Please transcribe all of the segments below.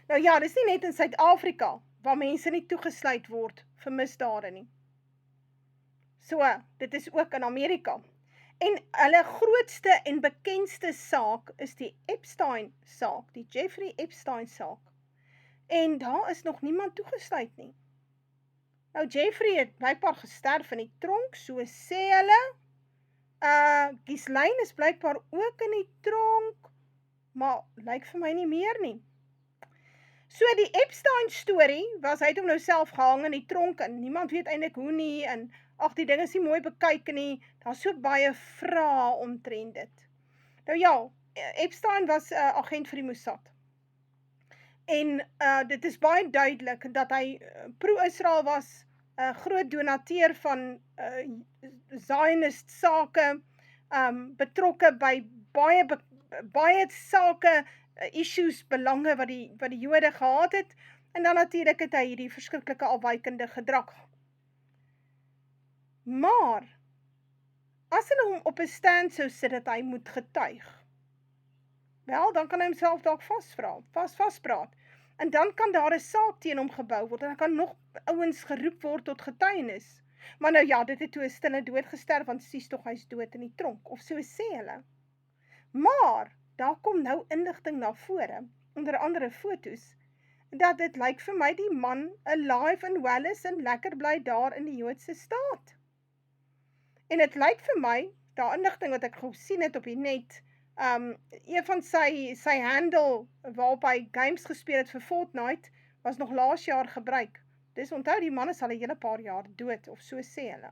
Nou ja, dis nie net in Suid-Afrika, waar mense nie toegesluit word vir misdade nie. So, dit is ook in Amerika. En hulle grootste en bekendste saak is die Epstein saak, die Jeffrey Epstein saak. En daar is nog niemand toegesluit nie. Nou Jeffrey het blykbaar gesterf in die tronk, so sê hulle. Ghislaine is blykbaar ook in die tronk, maar lyk vir my nie meer nie. So die Epstein storie was, hy het hom nou self gehang in die tronk en niemand weet eintlik hoe nie en ag die ding is nie mooi bekyk nie. Daar's so baie vrae omtrent dit. Nou ja, Epstein was 'n agent vir die Mossad. En dit is baie duidelik dat hy pro-Israel was, groot donateur van Zionist sake, betrokke by baie sake, issues, belange wat die Jode gehad het, en dan natuurlik het hy hierdie verskriklike afwykende gedrag. Maar, as hulle hom op 'n stand sou sit dat hy moet getuig, wel, dan kan hy homself dalk vaspraat. En dan kan daar 'n saak teen hom gebou word, en dan kan nog ouens geroep word tot getuienis. Maar nou ja, dit het toe 'n stille dood gesterf, want sies tog hy's dood in die tronk, of so sê hulle. Maar, daar kom nou inligting na vore, onder andere foto's, dat dit lyk vir my die man alive and well is, en lekker bly daar in die Joodse staat. En dit lyk vir my, daar inligting wat ek gesien het op die net, een van sy handle, waarop hy games gespeel het vir Fortnite, was nog laas jaar gebruik. Dus onthou, die man is al 'n hele paar jaar dood, of so sê hulle.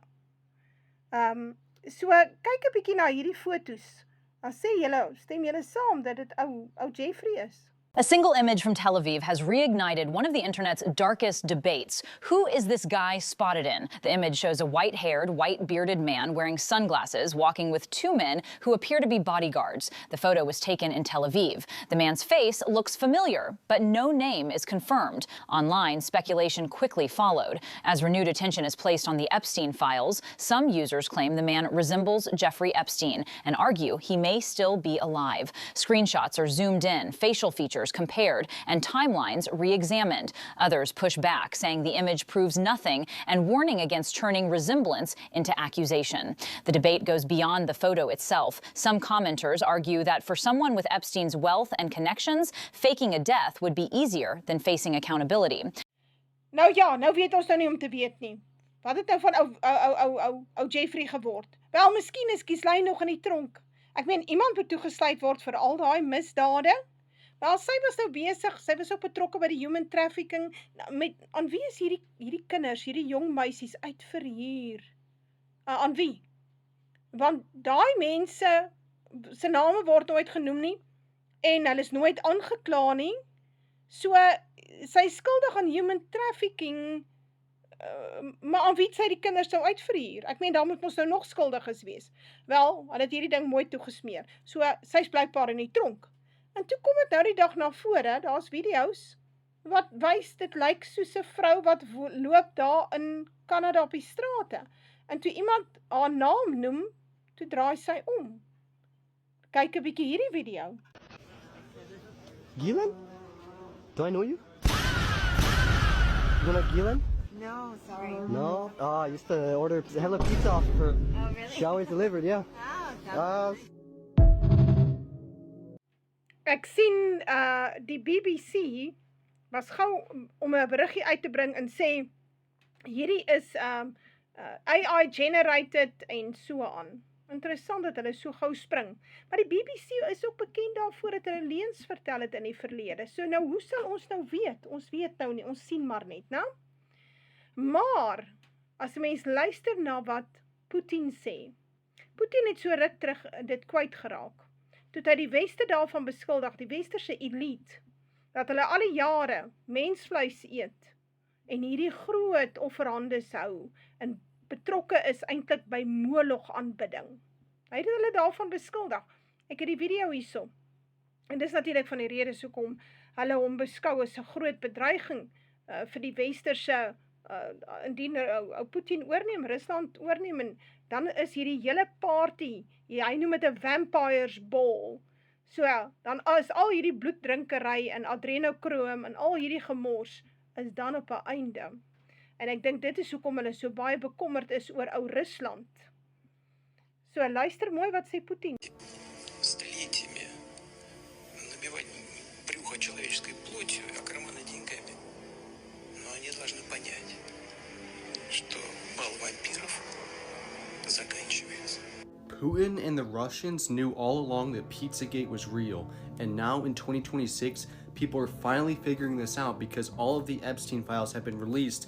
So, kyk 'n bietjie na hierdie foto's, dan sê julle, stem julle saam, dat dit ou Jeffrey is. A single image from Tel Aviv has reignited one of the internet's darkest debates. Who is this guy spotted in? The image shows a white-haired, white-bearded man wearing sunglasses walking with two men who appear to be bodyguards. The photo was taken in Tel Aviv. The man's face looks familiar, but no name is confirmed. Online, speculation quickly followed. As renewed attention is placed on the Epstein files, some users claim the man resembles Jeffrey Epstein and argue he may still be alive. Screenshots are zoomed in, facial features compared, and timelines re-examined. Others push back, saying the image proves nothing and warning against turning resemblance into accusation. The debate goes beyond the photo itself. Some commenters argue that for someone with Epstein's wealth and connections, faking a death would be easier than facing accountability. Nou ja, nou weet ons nou nie om te weet nie. Wat het nou van ou Jeffrey geword? Wel, miskien is Ghislaine nog in die tronk. Ek meen, iemand moet toegesluit word vir al daai misdade. Wel, sy was nou besig, sy was ook betrokke by die human trafficking, aan wie is hierdie kinders, hierdie jong meisies uitverhuur? Aan wie? Want daai mense, se name word nooit genoem nie, en hulle is nooit aangekla nie, so, sy is skuldig aan human trafficking, maar aan wie het sy die kinders nou uitverhuur? Ek meen, daar moet ons nou nog skuldiges wees. Wel, hulle het hierdie ding mooi toegesmeer, so, sy is blykbaar in die tronk. En toe kom het nou die dag na vore, daar's video's, wat wys, dit lyk soos 'n vrou wat loop daar in Kanada op die strate. En toe iemand haar naam noem, toe draai sy om. Kyk 'n bietjie hierdie video. Ghislaine? Do I know you? You know Ghislaine? No, sorry. No? I used to order hella pizza off her. Oh, really? She always delivered, yeah. Oh, Ek sien, die BBC was gou om 'n berigie uit te bring en sê, hierdie is AI generated en so aan. Interessant dat hulle so gou spring. Maar die BBC is ook bekend daarvoor dat hulle leuns vertel het in die verlede. So nou, hoe sal ons nou weet? Ons weet nou nie, ons sien maar net, nou? Maar, as 'n mens luister na wat Putin sê, Putin het so ruk terug dit kwyt geraak. Toe hy die Weste daarvan beskuldig, die Westerse elite, dat hulle al die jare mensvleis eet, en hierdie groot offerhandes hou, en betrokke is eintlik by Moloch aanbidding. Hy het hulle daarvan beskuldig. Ek het die video hierso. En dis natuurlik van die redes hoekom hulle hom beskou as 'n groot bedreiging vir die Westerse, indien Putin oorneem, Rusland oorneem, en dan is hierdie hele party, hy noem het 'n vampires ball, So, dan is al hierdie bloeddrinkery en adrenokroom en al hierdie gemors is dan op 'n einde. En ek dink dit is hoekom hulle so baie bekommerd is oor ou Rusland. So, luister mooi wat sê Putin. Столетиями набивать брюхо человеческой плотью, а карманы деньгами. Но они должны понять, что бал вампиров заканчивается. Putin and the Russians knew all along that Pizzagate was real, and now in 2026, people are finally figuring this out because all of the Epstein files have been released.